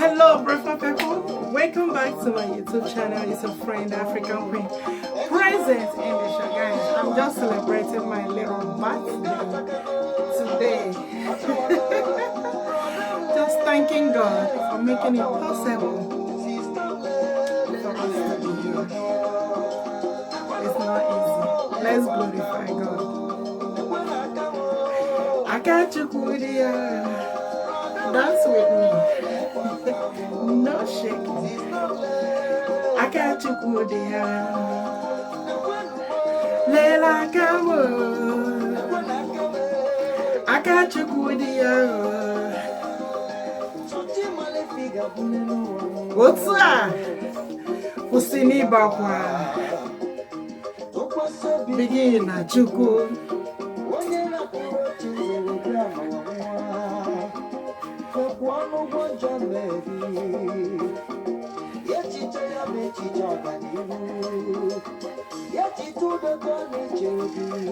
Hello, beautiful people. Welcome back to my YouTube channel. It's a friend, African Queen. Present in the show, guys. I'm just celebrating my little birthday today. Just thanking God for making it possible for us to be here. It's not easy. Let's glorify God. I got you, Kudia. Dance with me. No shaking. I got you, Kudia. Lela Kamo. I got you, Kudia. What's that? Usini Bakwa. Begin at Chuku.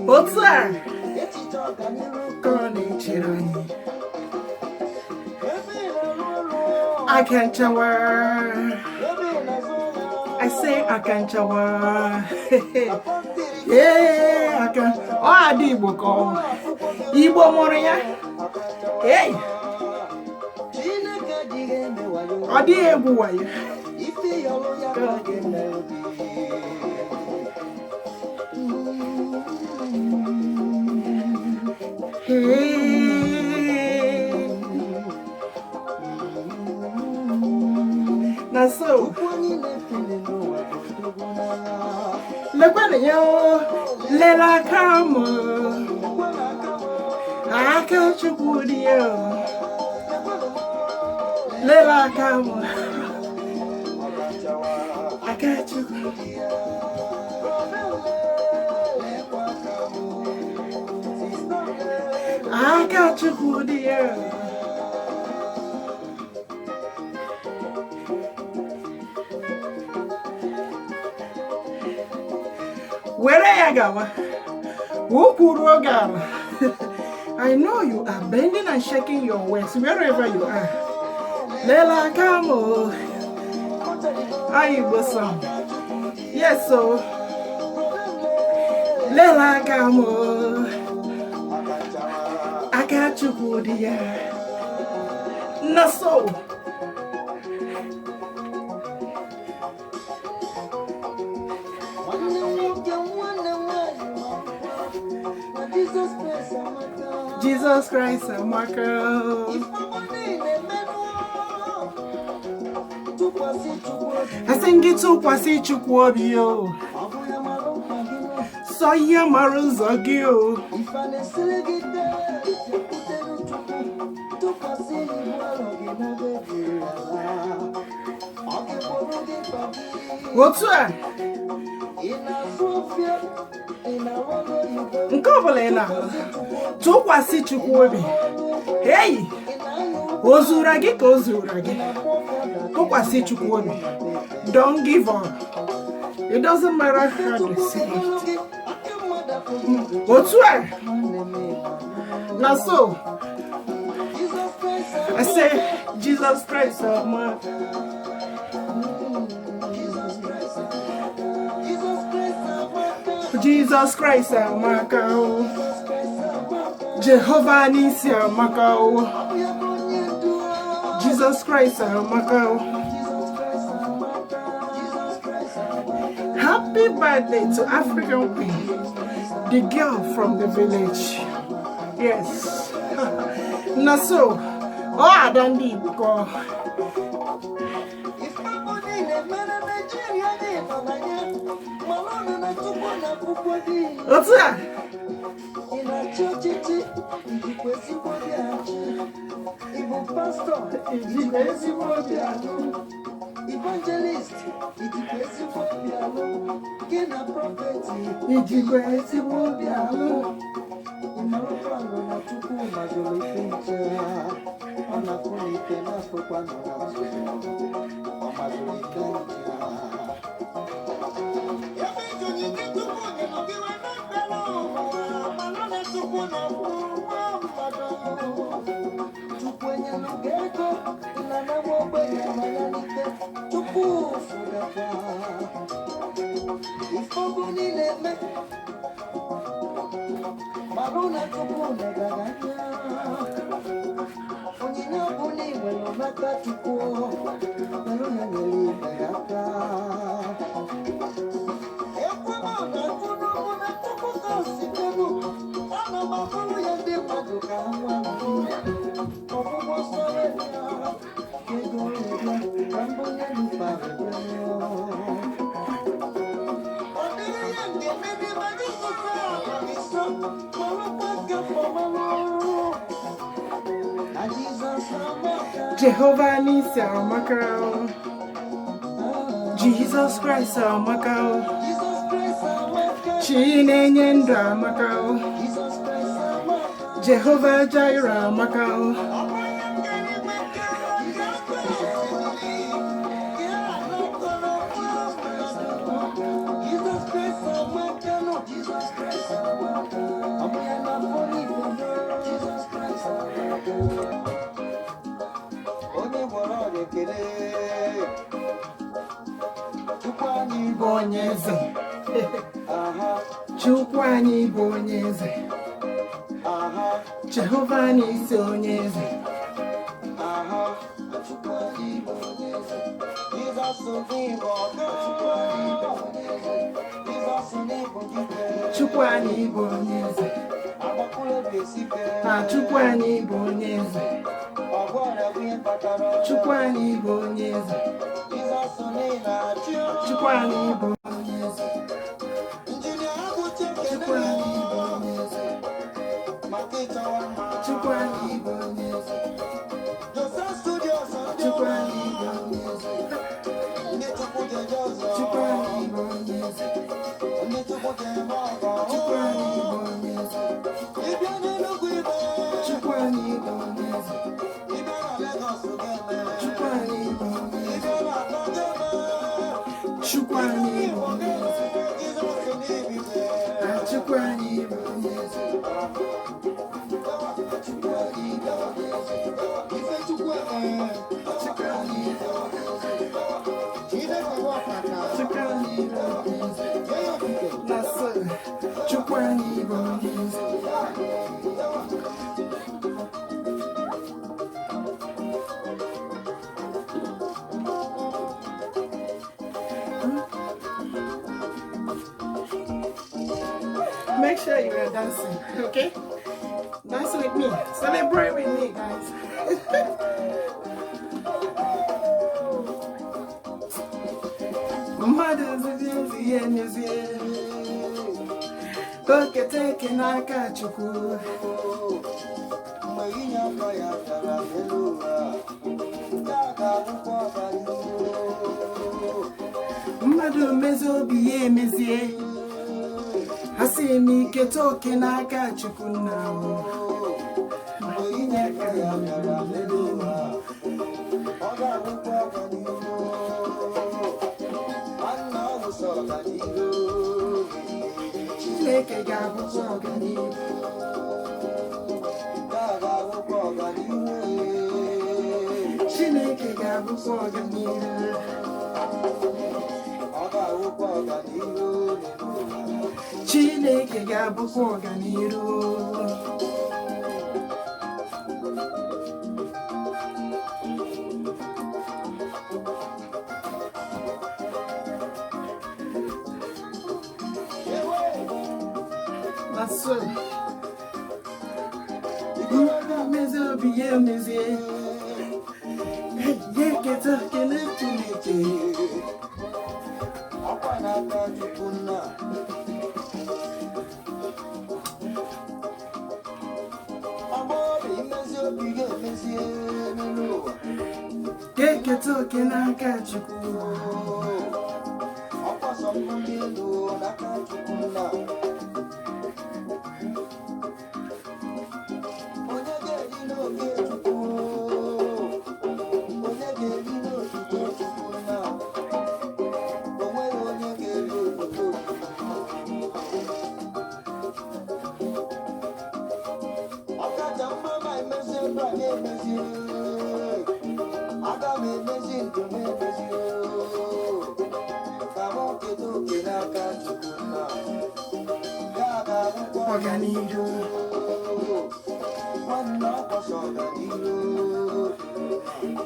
What's that? I can't shower. I say I can't shower. Yeah, I can. Oh, I did book all. Ibo Moria. Hey. I did boy. Now so look at you, Lela Kamo. I got you, Kudia. Lela Kamo. I got you. I got you, Kudia. Where are you going? I know you are bending and shaking your waist wherever you are. Lela Kamo. I was some. Yes, so Lela Kamo. I got you, Kudia. No, so. Jesus Christ, Marco. I sing it to Kwasi Chukwobio. So ya Maruzogio. What's that? Nkobolela tukwasi Chukwuobi. Hey, ozuragi ka ozuragi. Tukwasi Chukwuobi. Don't give up. It doesn't matter how they say it. What's that? Now so I say Jesus Christ of my Jesus Christ, Macau. Jehovah Nisi, Macau. Jesus Christ, Macau. Happy birthday to African Queen, the girl from the village. Yes. Now so, oh, I don't need go. What's that? Evangelist, Jehovah Nisi Makao, Jesus Christ Makao, Chinenenda Makao, Jehovah Jireh Makao, Bonyeze, Chukwani Bonyeze, Jehovah Nisi Onyeze, Chukwani Bonyeze, Chukwani Bonyeze, Chukwani Bonyeze, Chukwani Bonyeze, Chukwani Bonyeze, Chukwani Bonyeze, Chukwani Bonyeze, Chukwani Bonyeze, Chukwani Bonyeze, Chukwani Bonyeze, Chukwani Bonyeze, Chukwani Bonyeze, Chukwani Bonyeze, Chukwani Bonyeze. Make sure you are dancing, okay? Dance with me. Celebrate with me, guys. Mother's okay, take n'aka Chukwu. Mmadụ mezi obi ya emezie. Asị m ike toke n'aka Chukwu nna m. Chineke ga-abụkwa ọganihu. Chineke ga-abụkwa ọganihu. Chineke ga-abụkwa ọganihu. That's so. Mezie. Get up,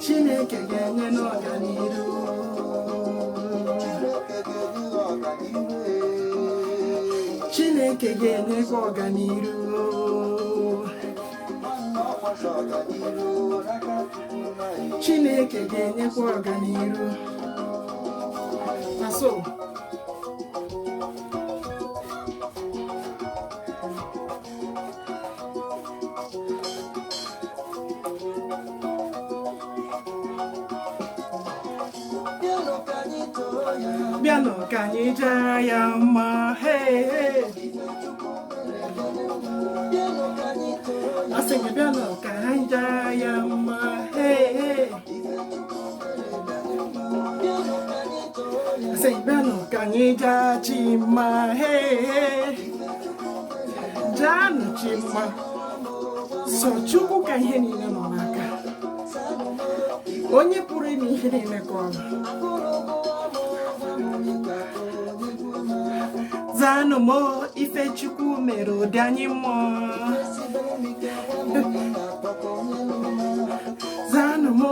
Chineke ga-enye n'ọganiru. Chineke ga-enyekwa ọganiru. Chineke ga-enyekwa ọganiru. Na so bịanụ ka anyị jaa ya mma, hey, hey. Asị gị bịanụ ka anyị jaa ya mma, hey, hey. Asị gị bịanụ ka anyị jaa chi mma, hey, hey. Jaanụ chi mma, sọ Chukwu ka ihe niile nọ n'aka. Onye pụrụ ime ihe niile ka ọ bụ. Zaanụ m ife Chukwu mere ụdị anyị mmụọ. Zaanụ m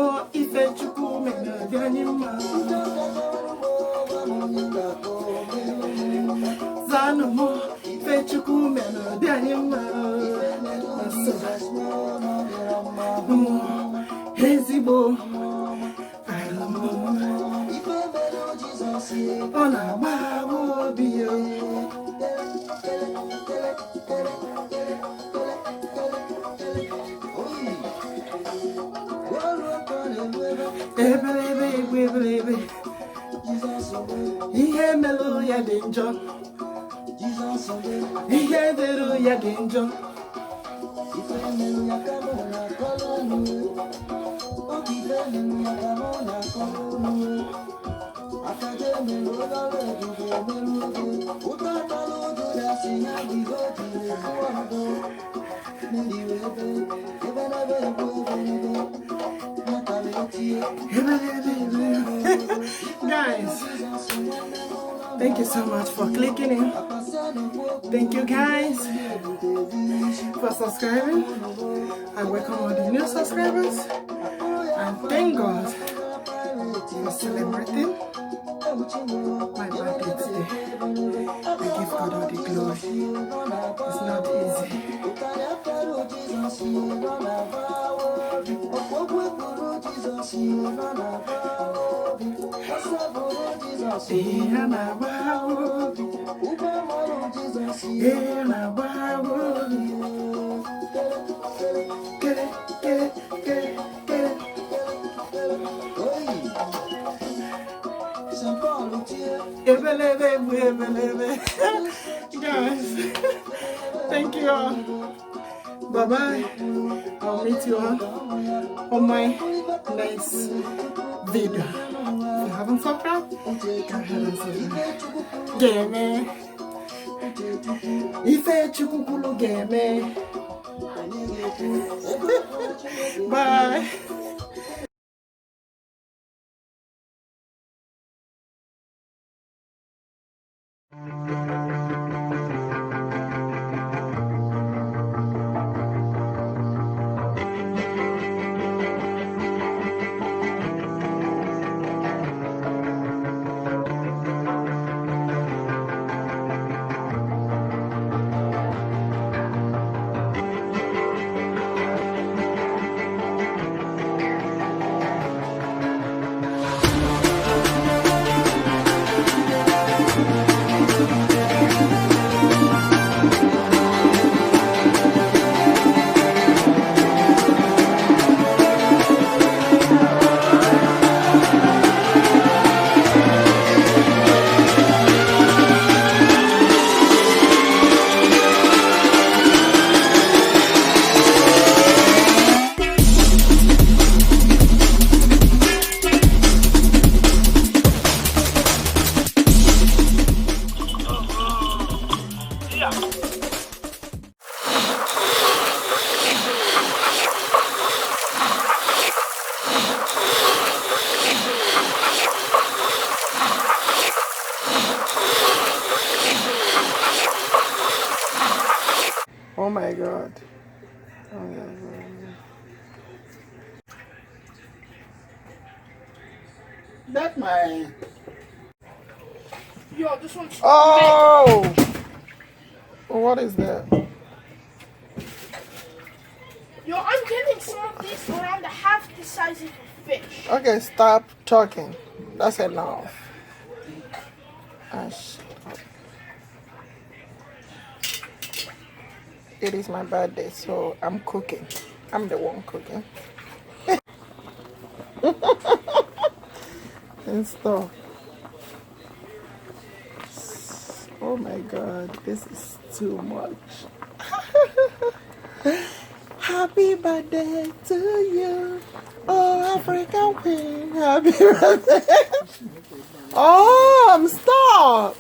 ife Chukwu mere ụdị anyị mmụọ. Zaanụ m ife Chukwu mere ụdị anyị mmụọ. Ezigbo ọ na-agba obi ya. Ebelebe egwu ebelebe, ihe melụ ya dị njọ, ihe dịrị ya dị njọ. Guys, thank you so much for clicking in. Thank you guys for subscribing. I welcome all the new subscribers, and thank God for celebrating my birthday today. I give God all the glory. It's not easy. Guys, thank you all. Bye bye. I'll meet you all on my next video. If you haven't subscribed, go ahead and subscribe. Game. Ife Chukwu game. Bye. That my. Yo, this one's. Oh! What is that? Yo, I'm getting some of these around half the size of a fish. Okay, stop talking. That's enough. Shut up. It is my birthday, so I'm cooking. I'm the one cooking. And stuff. Oh my god, this is too much. Happy birthday to you. Oh, African Queen. Happy birthday. Oh, stop.